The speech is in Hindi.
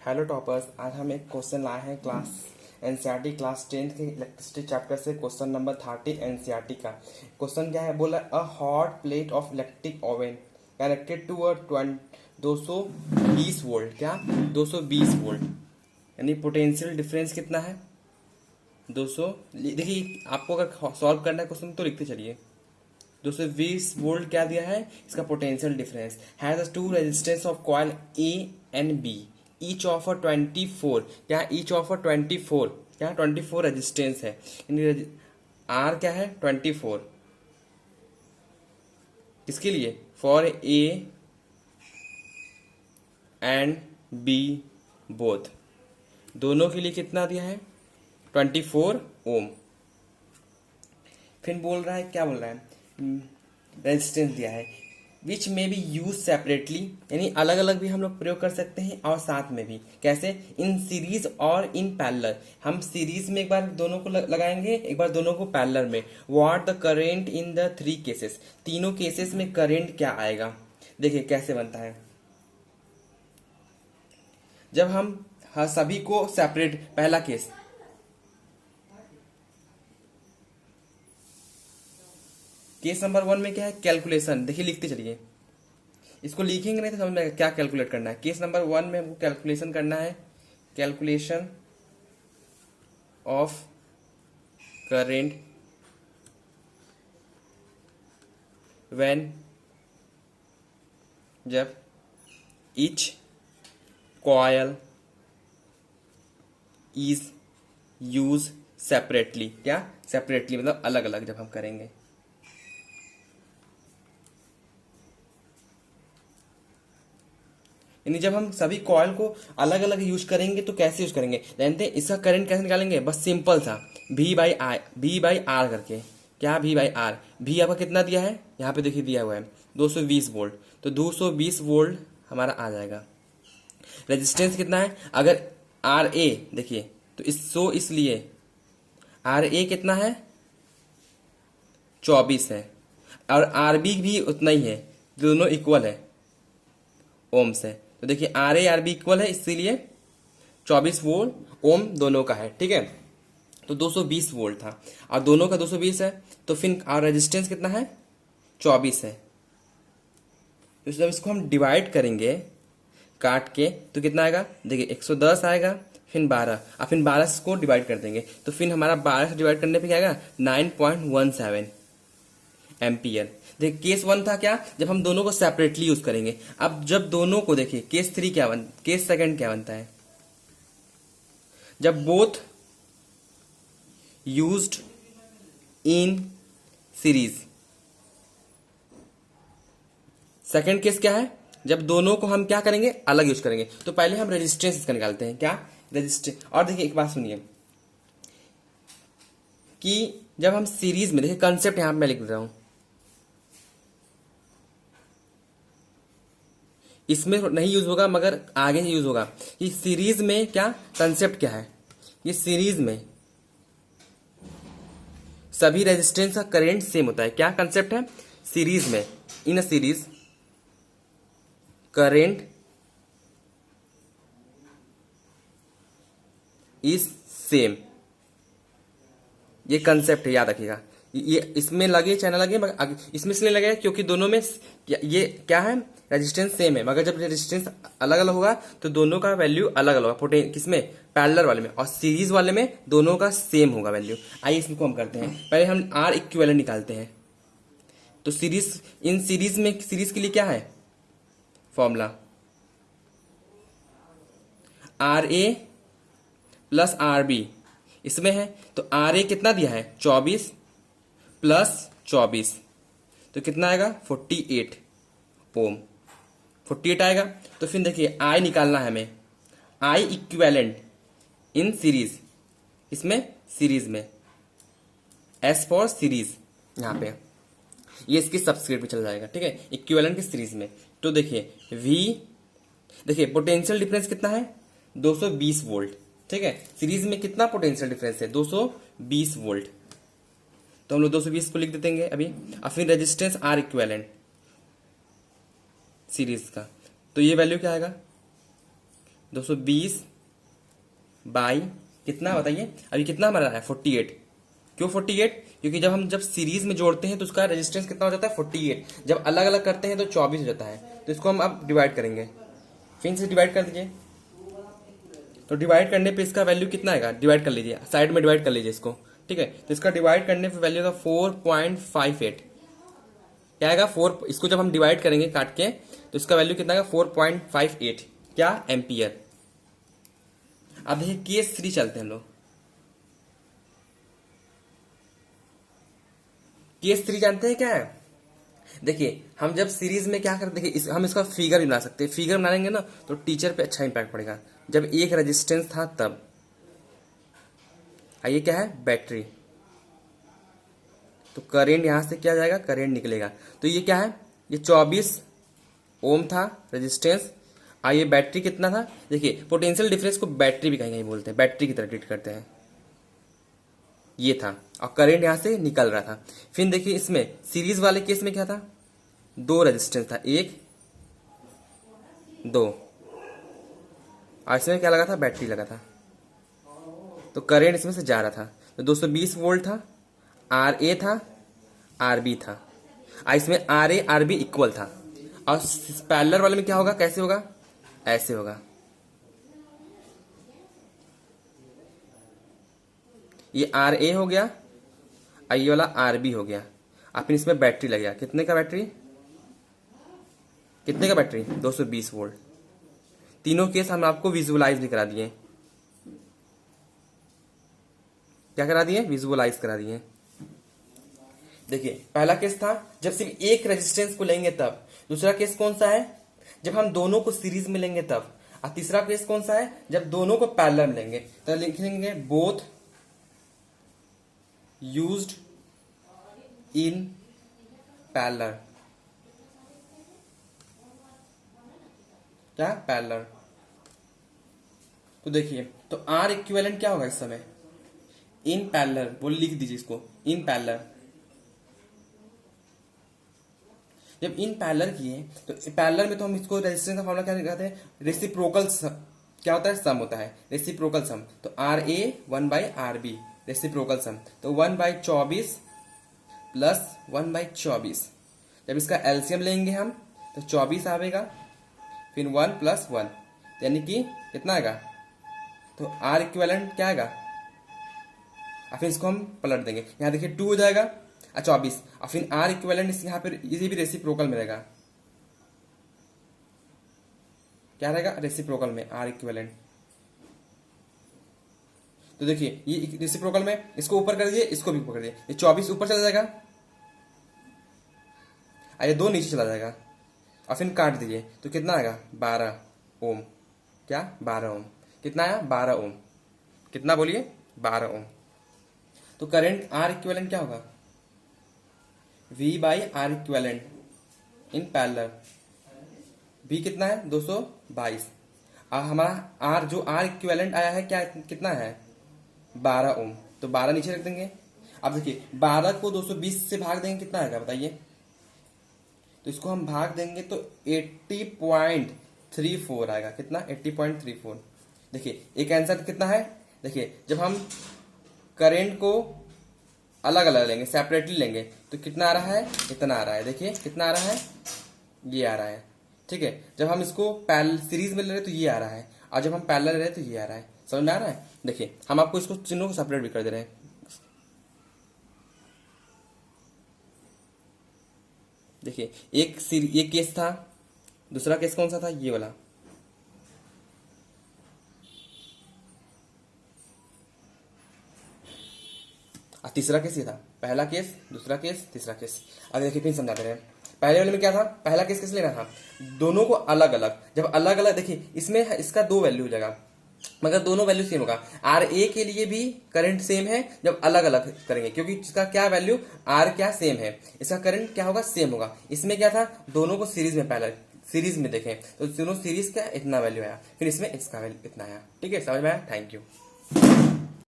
हेलो टॉपर्स, आज हम एक क्वेश्चन लाए हैं क्लास एनसीईआरटी क्लास 10 के इलेक्ट्रिसिटी चैप्टर से। क्वेश्चन नंबर 30 एनसीईआरटी का क्वेश्चन क्या है, बोला a hot plate of electric oven connected to a 220 volt, क्या 220 वोल्ट, यानी पोटेंशियल डिफरेंस कितना है 200। देखिए आपको अगर सॉल्व करना है क्वेश्चन तो लिखते चलिए। 220 वोल्ट क्या दिया है, इसका potential difference has two resistance of coil A and B each of a 24, क्या ईच ऑफ अ 24, क्या 24 रेजिस्टेंस है, यानी आर क्या है 24, किसके लिए, for A and B both, दोनों के लिए कितना दिया है 24 ओम। फिर बोल रहा है, क्या बोल रहा है, रेजिस्टेंस दिया है विच में बी यूज सेपरेटली, यानी अलग अलग भी हम लोग प्रयोग कर सकते हैं और साथ में भी, कैसे, इन सीरीज और इन पैरेलल। हम सीरीज में एक बार दोनों को लगाएंगे, एक बार दोनों को पैरेलल में। What the current in the 3 cases, तीनों केसेस में करेंट क्या आएगा। देखिए कैसे बनता है, जब हम सभी को सेपरेट, पहला केस, केस नंबर 1 में क्या है कैलकुलेशन, देखिए लिखते चलिए, इसको लिखेंगे नहीं तो समझ में क्या कैलकुलेट करना है। केस नंबर 1 में हमको कैलकुलेशन करना है, कैलकुलेशन ऑफ करेंट व्हेन, जब each coil is use separately, क्या सेपरेटली मतलब अलग अलग जब हम करेंगे। यानी जब हम सभी कॉइल को अलग अलग यूज करेंगे तो कैसे यूज करेंगे जानते हैं, इसका करंट कैसे निकालेंगे, बस सिंपल सा V बाई आर करके, क्या V बाई आर, V आपका कितना दिया है यहाँ पे देखिए दिया हुआ है 220 वोल्ट, तो 220 वोल्ट हमारा आ जाएगा। रेजिस्टेंस कितना है, अगर आर ए देखिए तो इसलिए आर ए कितना है 24 है और आर बी भी उतना ही है, दोनों इक्वल है ओम से। तो देखिए R A R B equal है, इसीलिए 24 वोल्ट ओम दोनों का है, ठीक है। तो 220 वोल्ट था और दोनों का 220 है, तो फिर और रेजिस्टेंस कितना है 24 है। तो जब इसको हम डिवाइड करेंगे काट के तो कितना आएगा, देखिए 110 आएगा, फिर 12 और फिर 12 को डिवाइड कर देंगे तो फिर हमारा 12 से डिवाइड करने पे क्या आएगा 9.17 एम्पियर। देखिए केस 1 था क्या, जब हम दोनों को सेपरेटली यूज करेंगे। अब जब दोनों को देखिए केस 3 क्या केस सेकंड क्या बनता है, जब both used in series. Second case क्या है, जब दोनों को हम क्या करेंगे अलग यूज करेंगे। तो पहले हम रेजिस्टेंस इसका निकालते हैं, क्या रेजिस्टेंस। और देखिए एक बात सुनिए कि जब हम सीरीज में, देखिए कंसेप्ट यहां पे मैं लिख रहा हूं, इसमें नहीं यूज होगा मगर आगे यूज होगा। कि सीरीज में क्या कंसेप्ट क्या है, ये सीरीज में सभी रेजिस्टेंस का करंट सेम होता है, क्या कंसेप्ट है, सीरीज में in a series current is same, ये कंसेप्ट है याद रखिएगा। ये इसमें लगे चाहे ना लगे मगर इसमें इसलिए लगेगा क्योंकि दोनों में ये क्या है रेजिस्टेंस सेम है, मगर जब रेजिस्टेंस अलग अलग होगा तो दोनों का वैल्यू अलग अलग होगा। किसमें, पैरेलल वाले में, और सीरीज वाले में दोनों का सेम होगा वैल्यू। आइए इसको हम करते हैं, पहले हम आर इक्विवेलेंट निकालते हैं। तो सीरीज, इन सीरीज में, सीरीज के लिए क्या है formula, R A plus R B इसमें है, तो आर ए कितना दिया है 24 प्लस 24, तो कितना आएगा 48 ओम, 48 आएगा। तो फिर देखिए आई निकालना है हमें, आई इक्विवेलेंट इन सीरीज, इसमें सीरीज में एस फॉर सीरीज, यहां पे ये इसकी सबस्क्रिप्ट पे चल जाएगा, ठीक है, इक्विवेलेंट की सीरीज में। तो देखिए वी, देखिए पोटेंशियल डिफरेंस कितना है 220 वोल्ट, ठीक है। सीरीज में कितना पोटेंशियल डिफरेंस है 220 वोल्ट, तो हम लोग 220 को लिख देंगे अभी। और फिर रेजिस्टेंस आर इक्विवेलेंट सीरीज का, तो ये वैल्यू क्या आएगा 220 बाई कितना बताइए, अभी कितना हमारा है 48। क्यों 48? क्योंकि जब सीरीज में जोड़ते हैं तो उसका रेजिस्टेंस कितना हो जाता है 48, जब अलग अलग करते हैं तो 24 हो जाता है। तो इसको हम अब डिवाइड करेंगे, फिर से डिवाइड कर दीजिए। तो डिवाइड करने पे इसका वैल्यू कितना आएगा, डिवाइड कर लीजिए, साइड में डिवाइड कर लीजिए इसको, ठीक है। तो इसका डिवाइड करने पे वैल्यू आएगा 4.58। क्या आएगा 4, इसको जब हम डिवाइड करेंगे काट के तो इसका वैल्यू कितना आएगा 4.58, क्या एम्पियर। अब देखिए केस 3 चलते हैं हम लोग। केस 3 जानते हैं क्या है? देखिए हम जब सीरीज में क्या करते, देखिए हम इसका फिगर भी बना सकते हैं। फिगर बनाएंगे ना तो टीचर पे अच्छा इंपैक्ट पड़ेगा। जब एक रेजिस्टेंस था तब, ये क्या है बैटरी, तो करेंट यहां से क्या जाएगा, करेंट निकलेगा। तो ये क्या है, ये 24 ओम था रेजिस्टेंस। ये बैटरी कितना था, देखिए पोटेंशियल डिफरेंस को बैटरी भी कहीं कहीं बोलते हैं, बैटरी की तरह ट्रीट करते हैं। ये था और करंट यहां से निकल रहा था। फिर देखिए इसमें सीरीज वाले केस में क्या था, 2 रेजिस्टेंस था, 1 2, और इसमें क्या लगा था, बैटरी लगा था। तो करंट इसमें से जा रहा था, तो 220 वोल्ट था, आर ए था, आर बी था। इसमें R A R B equal था। और पैरेलल वाले में क्या होगा, कैसे होगा, ऐसे होगा। ये आर ए हो गया, ये वाला आर बी हो गया। फिर इसमें बैटरी लग गया, कितने का बैटरी, कितने का बैटरी 220 वोल्ट। तीनों केस हम आपको विजुअलाइज भी करा दिए। क्या करा दिए, विजुअलाइज करा दिए। देखिए पहला केस था जब सिर्फ एक रेजिस्टेंस को लेंगे तब। दूसरा केस कौन सा है, जब हम दोनों को सीरीज में लेंगे तब। और तीसरा केस कौन सा है, जब दोनों को पैरेलल में लेंगे। तो लिखेंगे बोथ यूज्ड इन पैरेलल, क्या पैरेलल। तो देखिए तो आर इक्विवेलेंट क्या होगा इस समय, इन पैरेलल, वो लिख दीजिए इसको, इन पैरेलल। जब इन पैरेलल किए तो पैरेलल में तो हम इसको रेजिस्टेंस का फॉर्मूला क्या कहते हैं, रेसिप्रोकल क्या होता है, सम होता है, रेसिप्रोकल सम। तो आर ए 1/RB रेसिप्रोकल सम, तो 1/24 प्लस 1/24। जब इसका एलसीएम लेंगे हम तो 24 आएगा, फिर 1 + 1 यानी कि कितना आएगा, तो आर इक्विवेलेंट क्या आएगा। फिर इसको हम पलट देंगे, यहाँ देखिए 2 हो जाएगा 24, और फिर आर इक्विवेलेंट यहाँ पर ये भी रेसिप्रोकल में रहेगा, क्या रहेगा रेसिप्रोकल में आर इक्विवेलेंट। तो देखिए ये रेसिप्रोकल में, इसको ऊपर कर दिए, इसको भी ऊपर कर दिए, ये 24 ऊपर चला जाएगा, ये 2 नीचे चला जाएगा, और फिर काट दीजिए तो कितना आएगा 12 ओम, क्या 12 ओम, कितना आया 12 ओम, कितना बोलिए 12 ओम। तो करंट आर इक्विवेलेंट क्या होगा, V/R equivalent in parallel. V कितना है 222, हमारा आर जो आर इक्विवेलेंट आया है क्या, कितना है 12 ओम। तो 12 नीचे रख देंगे। अब देखिए 12 को 220 से भाग देंगे कितना आएगा बताइए, तो इसको हम भाग देंगे तो 80.34 आएगा, कितना 80.34। देखिए एक आंसर कितना है, देखिए जब हम करेंट को अलग अलग लेंगे, सेपरेटली लेंगे तो कितना आ रहा है, इतना आ रहा है, देखिए कितना आ रहा है, ये आ रहा है, ठीक है। जब हम इसको पैरेलल सीरीज में ले रहे तो ये आ रहा है, और जब हम पैरेलल ले रहे तो ये आ रहा है। समझ में आ रहा है। देखिए हम आपको इसको चिन्हों को सेपरेट भी कर दे रहे हैं। देखिए एक केस था, दूसरा केस कौन सा था, ये वाला। तीसरा केस ये था, पहला केस, दूसरा केस, तीसरा केस। अब देखिए फिर समझाते रहे। पहले वाले में क्या था, पहला केस किस लेना था, दोनों को अलग अलग। जब अलग अलग, देखिए इसमें इसका 2 वैल्यू हो जाएगा, मगर दोनों वैल्यू सेम होगा। आर ए के लिए भी करंट सेम है जब अलग अलग करेंगे, क्योंकि इसका क्या वैल्यू आर क्या सेम है, इसका करंट क्या होगा सेम होगा। इसमें क्या था, दोनों को सीरीज में पैरेलल सीरीज में देखें तो दोनों सीरीज का इतना वैल्यू आया, फिर इसमें इसका वैल्यू इतना आया। ठीक है, समझ में आया। Thank you.